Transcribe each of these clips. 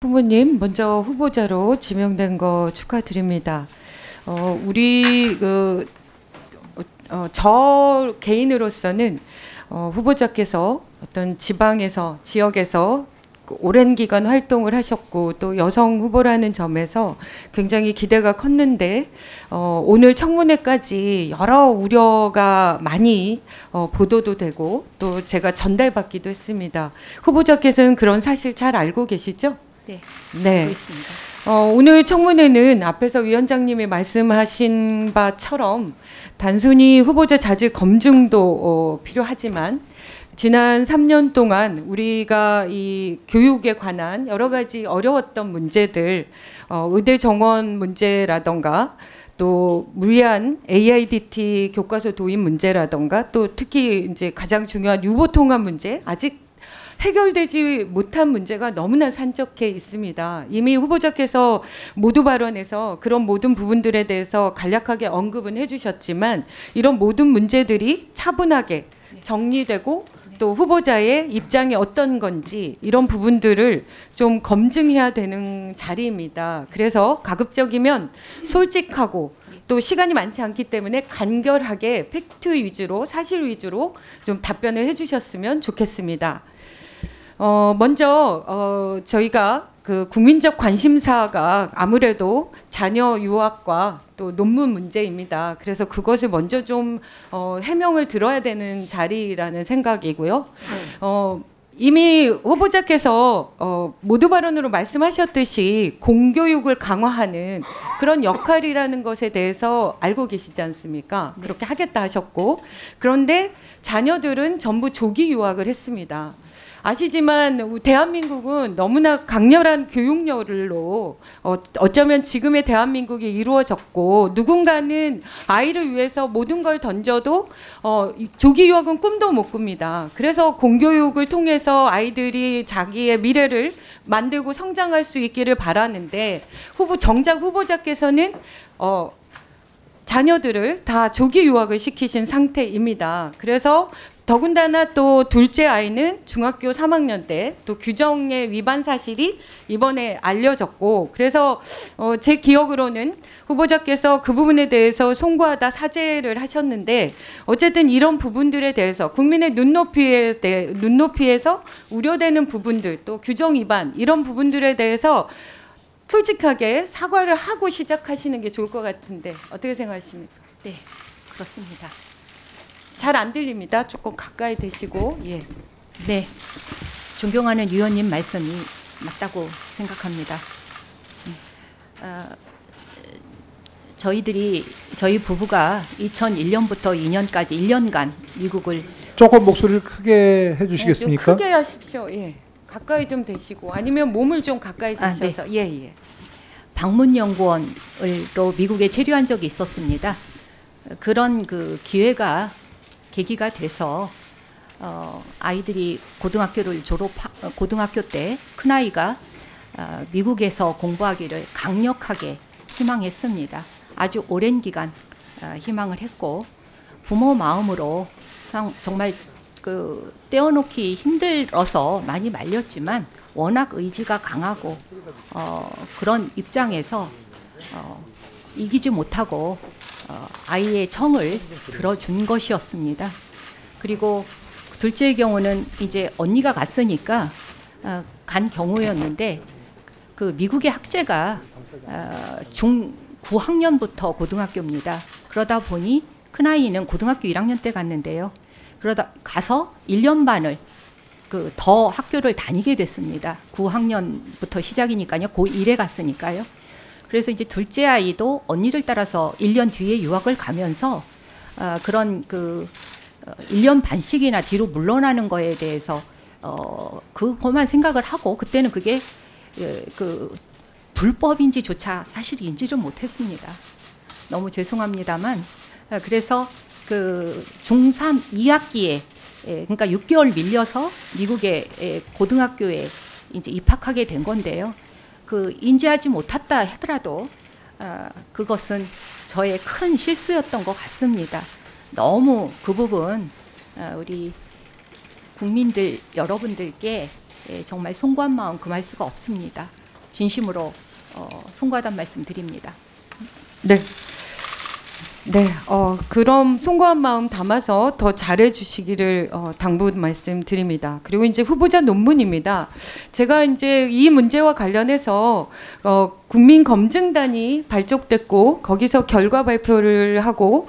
후보님, 먼저 후보자로 지명된 거 축하드립니다. 우리 저 개인으로서는 후보자께서 어떤 지방에서 지역에서 오랜 기간 활동을 하셨고 또 여성 후보라는 점에서 굉장히 기대가 컸는데 오늘 청문회까지 여러 우려가 많이 보도도 되고 또 제가 전달받기도 했습니다. 후보자께서는 그런 사실 잘 알고 계시죠? 네, 네. 알고 있습니다. 오늘 청문회는 앞에서 위원장님이 말씀하신 바처럼 단순히 후보자 자질 검증도 필요하지만 지난 3년 동안 우리가 이 교육에 관한 여러 가지 어려웠던 문제들, 의대 정원 문제라던가 또 무리한 AIDT 교과서 도입 문제라던가 또 특히 이제 가장 중요한 유보 통합 문제 아직 해결되지 못한 문제가 너무나 산적해 있습니다. 이미 후보자께서 모두 발언에서 그런 모든 부분들에 대해서 간략하게 언급은 해주셨지만 이런 모든 문제들이 차분하게 정리되고 또 후보자의 입장이 어떤 건지 이런 부분들을 좀 검증해야 되는 자리입니다. 그래서 가급적이면 솔직하고 또 시간이 많지 않기 때문에 간결하게 팩트 위주로 사실 위주로 좀 답변을 해주셨으면 좋겠습니다. 먼저 저희가 그 국민적 관심사가 아무래도 자녀 유학과 또 논문 문제입니다. 그래서 그것을 먼저 좀 해명을 들어야 되는 자리라는 생각이고요. 이미 후보자께서 모두 발언으로 말씀하셨듯이 공교육을 강화하는 그런 역할이라는 것에 대해서 알고 계시지 않습니까? 네. 그렇게 하겠다 하셨고 그런데 자녀들은 전부 조기 유학을 했습니다. 아시지만 대한민국은 너무나 강렬한 교육열로 어쩌면 지금의 대한민국이 이루어졌고 누군가는 아이를 위해서 모든 걸 던져도 조기 유학은 꿈도 못 꿉니다. 그래서 공교육을 통해서 아이들이 자기의 미래를 만들고 성장할 수 있기를 바라는데 정작 후보자께서는 자녀들을 다 조기 유학을 시키신 상태입니다. 그래서 더군다나 또 둘째 아이는 중학교 3학년 때 또 규정의 위반 사실이 이번에 알려졌고 그래서 제 기억으로는 후보자께서 그 부분에 대해서 송구하다 사죄를 하셨는데 어쨌든 이런 부분들에 대해서 국민의 눈높이에서 우려되는 부분들 또 규정 위반 이런 부분들에 대해서 솔직하게 사과를 하고 시작하시는 게 좋을 것 같은데 어떻게 생각하십니까? 네, 그렇습니다. 잘 안 들립니다. 조금 가까이 대시고. 예. 네, 존경하는 위원님 말씀이 맞다고 생각합니다. 저희 부부가 2001년부터 2년까지 1년간 미국을 조금 목소리를 크게 해주시겠습니까? 좀 크게 하십시오. 예. 가까이 좀 대시고 아니면 몸을 좀 가까이 대셔서 네. 예. 방문연구원으로 미국에 체류한 적이 있었습니다. 그런 그 계기가 돼서 아이들이 고등학교 때 큰아이가 미국에서 공부하기를 강력하게 희망했습니다. 아주 오랜 기간 희망을 했고 부모 마음으로 정말 그 떼어놓기 힘들어서 많이 말렸지만 워낙 의지가 강하고 그런 입장에서 이기지 못하고 아이의 청을 들어준 것이었습니다. 그리고 둘째의 경우는 이제 언니가 갔으니까 간 경우였는데 그 미국의 학제가 중 9학년부터 고등학교입니다. 그러다 보니 큰아이는 고등학교 1학년 때 갔는데요. 그러다 가서 1년 반을 더 학교를 다니게 됐습니다. 9학년부터 시작이니까요. 고1에 갔으니까요. 그래서 이제 둘째 아이도 언니를 따라서 1년 뒤에 유학을 가면서 그런 1년 반씩이나 뒤로 물러나는 거에 대해서 그것만 생각을 하고 그때는 그게 불법인지조차 사실 인지를 못했습니다. 너무 죄송합니다만 그래서 중3 2학기에 그러니까 6개월 밀려서 미국의 고등학교에 이제 입학하게 된 건데요. 인지하지 못했다 하더라도 그것은 저의 큰 실수였던 것 같습니다. 너무 그 부분 우리 국민들 여러분들께 정말 송구한 마음 금할 수가 없습니다. 진심으로 송구하단 말씀드립니다. 네. 네, 그럼 송구한 마음 담아서 더 잘해 주시기를 당부 말씀드립니다. 그리고 이제 후보자 논문입니다. 제가 이제 이 문제와 관련해서 국민검증단이 발족됐고 거기서 결과 발표를 하고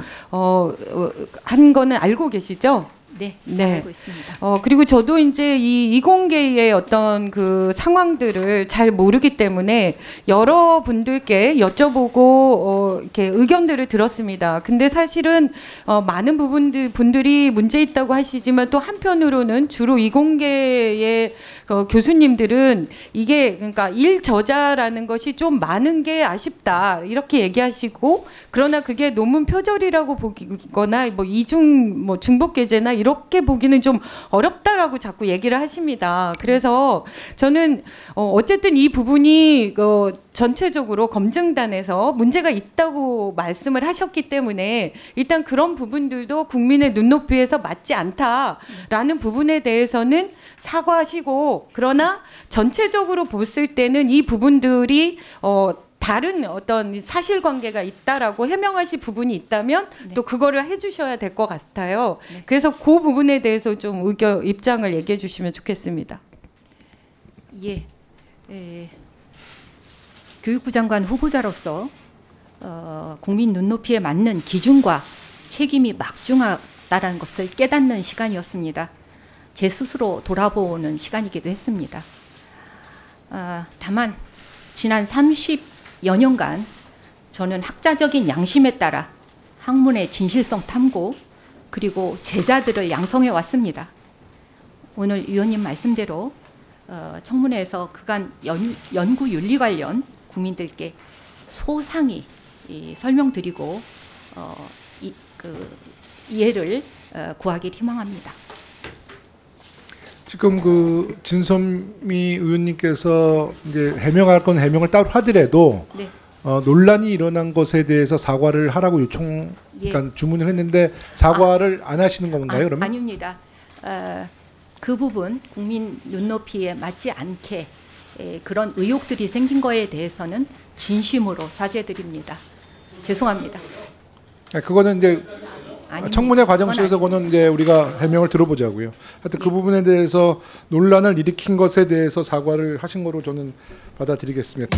한 거는 알고 계시죠? 네, 잘 네. 알고 있습니다. 그리고 저도 이제 이 이공계의 어떤 그 상황들을 잘 모르기 때문에 여러 분들께 여쭤보고 이렇게 의견들을 들었습니다. 근데 사실은 많은 분들이 문제 있다고 하시지만 또 한편으로는 주로 이공계의 교수님들은 이게 그러니까 일저자라는 것이 좀 많은 게 아쉽다 이렇게 얘기하시고 그러나 그게 논문 표절이라고 보거나 뭐 이중 뭐 중복계제나 이렇게 보기는 좀 어렵다라고 자꾸 얘기를 하십니다. 그래서 저는 어쨌든 이 부분이 전체적으로 검증단에서 문제가 있다고 말씀을 하셨기 때문에 일단 그런 부분들도 국민의 눈높이에서 맞지 않다라는 부분에 대해서는 사과하시고 그러나 전체적으로 봤을 때는 이 부분들이 다른 어떤 사실관계가 있다라고 해명하실 부분이 있다면 네. 또 그거를 해주셔야 될 것 같아요. 네. 그래서 그 부분에 대해서 좀 입장을 얘기해 주시면 좋겠습니다. 예, 교육부 장관 후보자로서 국민 눈높이에 맞는 기준과 책임이 막중하다는 것을 깨닫는 시간이었습니다. 제 스스로 돌아보는 시간이기도 했습니다. 다만 지난 30여 년간 저는 학자적인 양심에 따라 학문의 진실성 탐구 그리고 제자들을 양성해 왔습니다. 오늘 위원님 말씀대로 청문회에서 그간 연구 윤리 관련 국민들께 소상히 설명드리고 이해를 구하길 희망합니다. 지금 그 진선미 의원님께서 이제 해명할 건 해명을 따로 하더라도 네. 논란이 일어난 것에 대해서 사과를 하라고 그러니까 주문을 했는데 사과를 안 하시는 건가요? 그러면? 아닙니다. 그 부분 국민 눈높이에 맞지 않게 그런 의혹들이 생긴 거에 대해서는 진심으로 사죄드립니다. 죄송합니다. 그거는 이제 아닙니다. 청문회 과정 속에서 그거는 이제 우리가 해명을 들어보자고요. 하여튼 그 부분에 대해서 논란을 일으킨 것에 대해서 사과를 하신 거로 저는 받아들이겠습니다.